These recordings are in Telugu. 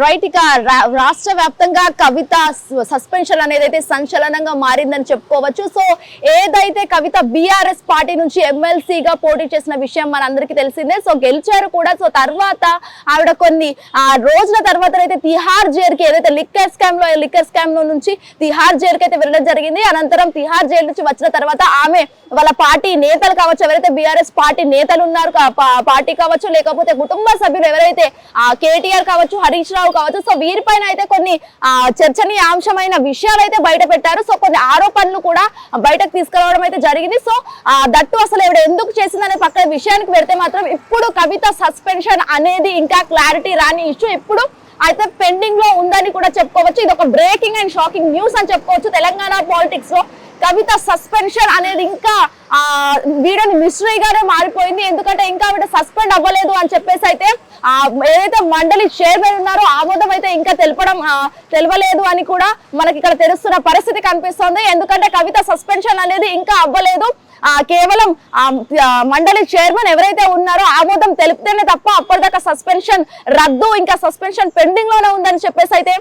రైట్ ఇక రాష్ట్ర వ్యాప్తంగా కవిత సస్పెన్షన్ అనేది అయితే సంచలనంగా మారిందని చెప్పుకోవచ్చు. సో ఏదైతే కవిత బీఆర్ఎస్ పార్టీ నుంచి ఎమ్మెల్సీగా పోటీ చేసిన విషయం మనందరికీ తెలిసిందే. సో గెలిచారు కూడా. సో తర్వాత ఆవిడ కొన్ని రోజుల తర్వాత అయితే తిహార్ జైలుకి ఏదైతే లిక్కర్ స్కామ్ లో నుంచి తిహార్ జైలుకి అయితే వెళ్ళడం జరిగింది. అనంతరం తిహార్ జైలు నుంచి వచ్చిన తర్వాత ఆమె వాళ్ళ పార్టీ నేతలు కావచ్చు, ఎవరైతే బీఆర్ఎస్ పార్టీ నేతలు ఉన్నారు పార్టీ కావచ్చు, లేకపోతే కుటుంబ సభ్యులు ఎవరైతే కేటీఆర్ కావచ్చు, హరీష్ రావు కావచ్చు, సో వీరిపైన అయితే కొన్ని చర్చనీయాంశమైన విషయాలు అయితే బయట పెట్టారు. సో కొన్ని ఆరోపణలు కూడా బయటకు తీసుకురావడం అయితే జరిగింది. సో దట్టు అసలు ఎవడు ఎందుకు చేసిందనే పక్కన విషయానికి పెడితే మాత్రం ఇప్పుడు కవిత సస్పెన్షన్ అనేది ఇంకా క్లారిటీ రాని ఇష్యూ ఇప్పుడు అయితే పెండింగ్ లో ఉందని కూడా చెప్పుకోవచ్చు. ఇది ఒక బ్రేకింగ్ అండ్ షాకింగ్ న్యూస్ అని చెప్పుకోవచ్చు. తెలంగాణ పాలిటిక్స్ లో కవిత సస్పెన్షన్ అనేది ఇంకా వీడియోని మిస్టరీగానే మారిపోయింది. ఎందుకంటే ఇంకా ఆవిడ సస్పెండ్ అవ్వలేదు అని చెప్పేసి అయితే ఏదైతే మండలి చైర్మన్ ఉన్నారో ఆమోదం అయితే ఇంకా తెలవలేదు అని కూడా మనకి ఇక్కడ తెలుస్తున్న పరిస్థితి కనిపిస్తోంది. ఎందుకంటే కవిత సస్పెన్షన్ అనేది ఇంకా అవ్వలేదు. కేవలం మండలి చైర్మన్ ఎవరైతే ఉన్నారో ఆమోదం తెలిపితేనే తప్ప అప్పటిదాకా సస్పెన్షన్ రద్దు, ఇంకా సస్పెన్షన్ పెండింగ్ లోనే ఉందని చెప్పేసి అయితే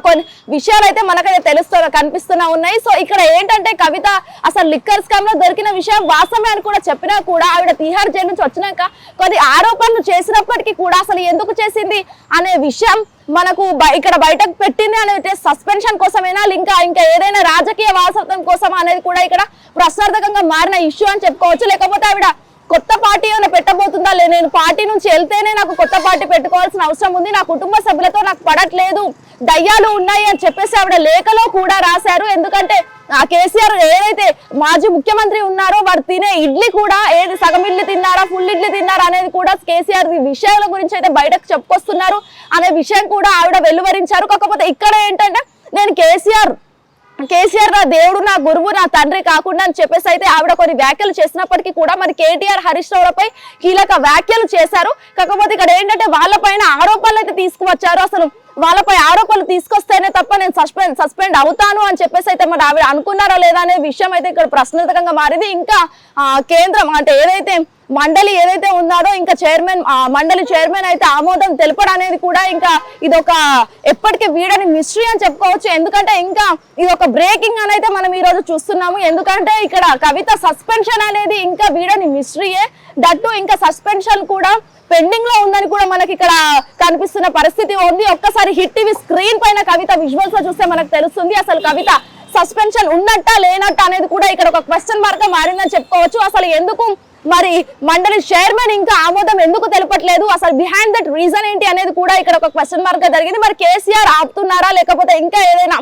కొన్ని విషయాలు అయితే మనకైతే కనిపిస్తున్నా ఉన్నాయి. సో ఇక్కడ ఏంటంటే కవిత అసలు లిక్కర్ స్కామ్ లో దొరికిన విషయం వాస్తవమే అని కూడా చెప్పినా కూడా ఆవిడ తిహార్ జైలు నుంచి వచ్చినాక కొన్ని ఆరోపణలు చేసినప్పటికీ కూడా అసలు ఎందుకు చేసింది అనే విషయం మనకు ఇక్కడ బయటకు పెట్టింది అనేది సస్పెన్షన్ కోసమేనా, ఇంకా ఏదైనా రాజకీయ వారసత్వం కోసం అనేది కూడా ఇక్కడ ప్రశ్నార్థకంగా మారిన ఇష్యూ అని చెప్పుకోవచ్చు. లేకపోతే ఆవిడ కొత్త పార్టీ ఏమైనా పెట్టబోతుందా, నేను పార్టీ నుంచి వెళ్తేనే నాకు కొత్త పార్టీ పెట్టుకోవాల్సిన అవసరం ఉంది, నా కుటుంబ సభ్యులతో నాకు పడట్లేదు, దయ్యాలు ఉన్నాయి అని చెప్పేసి ఆవిడ లేఖలో కూడా రాశారు. ఎందుకంటే కేసీఆర్ ఏదైతే మాజీ ముఖ్యమంత్రి ఉన్నారో వారు తినే ఇడ్లీ కూడా ఏది సగం ఇడ్లీ తిన్నారా ఫుల్ ఇడ్లీ తిన్నారా అనేది కూడా కేసీఆర్ విషయాల గురించి అయితే బయటకు చెప్పుకొస్తున్నారు అనే విషయం కూడా ఆవిడ వెలువరించారు. కాకపోతే ఇక్కడ ఏంటంటే నేను కేసీఆర్ నా దేవుడు, నా గురువు, నా తండ్రి కాకుండా అని చెప్పేసి అయితే ఆవిడ కొన్ని వ్యాఖ్యలు చేసినప్పటికీ కూడా మరి కేటీఆర్ హరీష్ రావులపై కీలక వ్యాఖ్యలు చేశారు. కాకపోతే ఇక్కడ ఏంటంటే వాళ్ళపైన ఆరోపణలు అయితే తీసుకువచ్చారు. అసలు వాళ్ళపై ఆరోపణలు తీసుకొస్తేనే తప్ప నేను సస్పెండ్ అవుతాను అని చెప్పేసి అయితే మరి ఆవిడ అనుకున్నారా లేదా అనే విషయం అయితే ఇక్కడ ప్రశ్నార్థకంగా మారింది. ఇంకా కేంద్రం అంటే ఏదైతే మండలి ఏదైతే ఉన్నారో ఇంకా మండలి చైర్మన్ అయితే ఆమోదం తెలపడం అనేది కూడా ఇంకా ఇదొక ఎప్పటికీ వీడని మిస్టరీ అని చెప్పుకోవచ్చు. ఎందుకంటే ఇంకా ఇది ఒక బ్రేకింగ్ అనేది మనం ఈ రోజు చూస్తున్నాము. ఎందుకంటే ఇక్కడ కవిత సస్పెన్షన్ అనేది ఇంకా వీడని మిస్టరీయే, దట్టు ఇంకా సస్పెన్షన్ కూడా పెండింగ్ లో ఉందని కూడా మనకి ఇక్కడ కనిపిస్తున్న పరిస్థితి ఉంది. ఒక్కసారి హిట్ టీవీ స్క్రీన్ పైన కవిత విజువల్స్ లో చూస్తే మనకు తెలుస్తుంది అసలు కవిత సస్పెన్షన్ ఉన్నట్టా లేనట్టా అనేది కూడా ఇక్కడ ఒక క్వశ్చన్ మార్క్ గా మారిందని చెప్పుకోవచ్చు. అసలు ఎందుకు మరి మండలి చైర్మన్ ఇంకా ఆమోదం ఎందుకు తెలపట్లేదు, అసలు బిహైండ్ దట్ రీజన్ ఏంటి అనేది కూడా ఇక్కడ ఒక క్వశ్చన్ మార్క్ గా జరిగింది. మరి కేసీఆర్ ఆపుతున్నారా, లేకపోతే ఇంకా ఏదైనా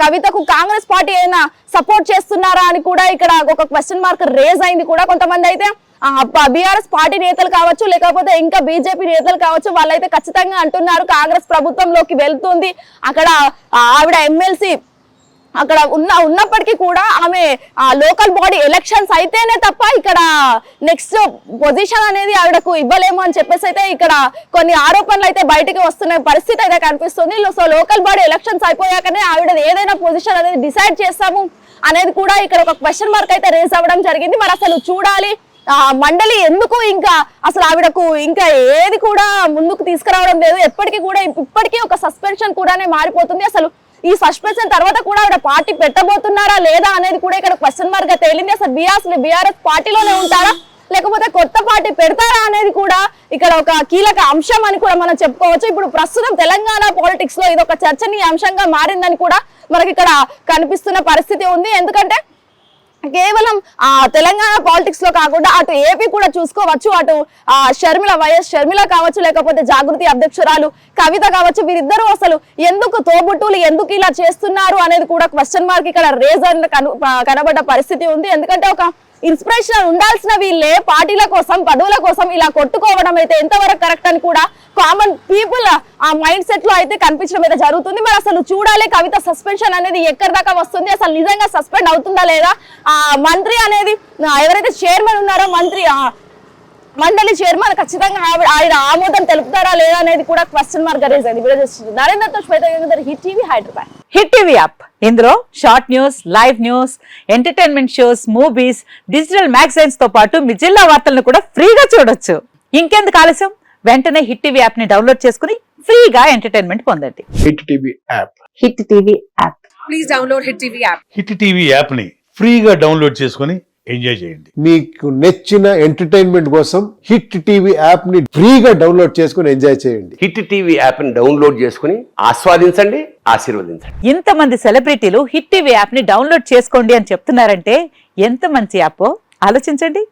కవితకు కాంగ్రెస్ పార్టీ ఏదైనా సపోర్ట్ చేస్తున్నారా అని కూడా ఇక్కడ ఒక క్వశ్చన్ మార్క్ రేజ్ అయింది కూడా. కొంతమంది అయితే బీఆర్ఎస్ పార్టీ నేతలు కావచ్చు, లేకపోతే ఇంకా బీజేపీ నేతలు కావచ్చు, వాళ్ళైతే ఖచ్చితంగా అంటున్నారు కాంగ్రెస్ ప్రభుత్వంలోకి వెళ్తుంది, అక్కడ ఆవిడ ఎమ్మెల్సీ అక్కడ ఉన్నప్పటికీ కూడా ఆమె లోకల్ బాడీ ఎలక్షన్స్ అయితేనే తప్ప ఇక్కడ నెక్స్ట్ పొజిషన్ అనేది ఆవిడకు ఇవ్వలేము అని చెప్పేసి అయితే ఇక్కడ కొన్ని ఆరోపణలు అయితే బయటకు వస్తున్న పరిస్థితి అయితే కనిపిస్తుంది. సో లోకల్ బాడీ ఎలక్షన్స్ అయిపోయాకనే ఆవిడ ఏదైనా పొజిషన్ అనేది డిసైడ్ చేస్తాము అనేది కూడా ఇక్కడ ఒక క్వశ్చన్ మార్క్ అయితే రేస్ అవ్వడం జరిగింది. మరి అసలు చూడాలి మండలి ఎందుకు ఇంకా అసలు ఆవిడకు ఇంకా ఏది కూడా ముందుకు తీసుకురావడం లేదు. ఇప్పటికీ ఒక సస్పెన్షన్ కూడానే మారిపోతుంది. అసలు ఈ సస్పెన్షన్ తర్వాత కూడా ఆవిడ పార్టీ పెట్టబోతున్నారా లేదా అనేది కూడా ఇక్కడ క్వశ్చన్ మార్క్ గా తేలింది. అసలు బీఆర్ఎస్ పార్టీలోనే ఉంటారా, లేకపోతే కొత్త పార్టీ పెడతారా అనేది కూడా ఇక్కడ ఒక కీలక అంశం అని కూడా మనం చెప్పుకోవచ్చు. ఇప్పుడు ప్రస్తుతం తెలంగాణ పాలిటిక్స్ లో ఇది ఒక చర్చనీయాంశంగా మారిందని కూడా మనకి ఇక్కడ కనిపిస్తున్న పరిస్థితి ఉంది. ఎందుకంటే కేవలం తెలంగాణ పాలిటిక్స్ లో కాకుండా అటు ఏపీ కూడా చూసుకోవచ్చు. అటు వైఎస్ షర్మిల కావచ్చు, లేకపోతే జాగృతి అధ్యక్షురాలు కవిత కావచ్చు, వీరిద్దరూ అసలు ఎందుకు తోబుట్టులు ఎందుకు ఇలా చేస్తున్నారు అనేది కూడా క్వశ్చన్ మార్క్ ఇక్కడ రేజర్ కనబడ్డ పరిస్థితి ఉంది. ఎందుకంటే ఒక ఇన్స్పిరేషన్ ఉండాల్సిన వీళ్ళే పార్టీల కోసం పదవుల కోసం ఇలా కొట్టుకోవడం అయితే ఎంతవరకు కరెక్ట్ అని కూడా కామన్ పీపుల్ ఆ మైండ్ సెట్ లో అయితే కనిపించడం అయితే జరుగుతుంది. మరి అసలు చూడాలి కవిత సస్పెన్షన్ అనేది ఎక్కడి దాకా వస్తుంది, అసలు నిజంగా సస్పెండ్ అవుతుందా లేదా, మంత్రి అనేది ఎవరైతే చైర్మన్ ఉన్నారో మండలి చైర్మన్ ఖచ్చితంగా ఆయన ఆమోదం తెలుపుతారా లేదా అనేది కూడా క్వశ్చన్ మార్క్ రేజ్ అయింది. నరేంద్రతో Shweta, hit TV Hyderabad. Hit TV app ఇందులో short news, live news, entertainment shows, movies, digital magazines తో పాటు మీ జిల్లా వార్తలను కూడా ఫ్రీగా చూడొచ్చు. ఇంకెందుకు ఆలస్యం, వెంటనే హిట్ టీవీ యాప్ ని డౌన్లోడ్ చేసుకుని ఫ్రీగా ఎంటర్టైన్మెంట్ పొందండి. Hit TV app. Hit TV app. Please download Hit TV app. Hit TV యాప్ని ఫ్రీగా డౌన్లోడ్ చేసుకొని ఎంజాయ్ చేయండి. మీకు నచ్చిన ఎంటర్టైన్మెంట్ కోసం హిట్ టీవీ యాప్ ని ఫ్రీగా డౌన్లోడ్ చేసుకుని ఎంజాయ్ చేయండి. హిట్ టీవీ యాప్ని డౌన్లోడ్ చేసుకుని ఆస్వాదించండి, ఆశీర్వదించండి. ఇంతమంది సెలబ్రిటీలు హిట్ టీవీ యాప్ ని డౌన్లోడ్ చేసుకోండి అని చెప్తున్నారంటే ఎంత మంచి యాప్ ఆలోచించండి.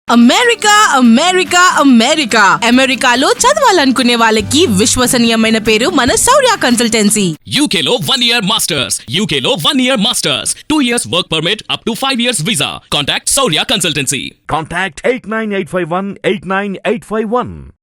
అమెరికా అమెరికా అమెరికా అమెరికాలో చదవాలనుకునే వాళ్ళకి విశ్వసనీయమైన పేరు మన శౌర్య consultancy. UK Law 1 Year Masters. UK Law 1 Year Masters. 2 years work permit up to 5 years visa. Contact Saurya Consultancy. Contact 89851 89851.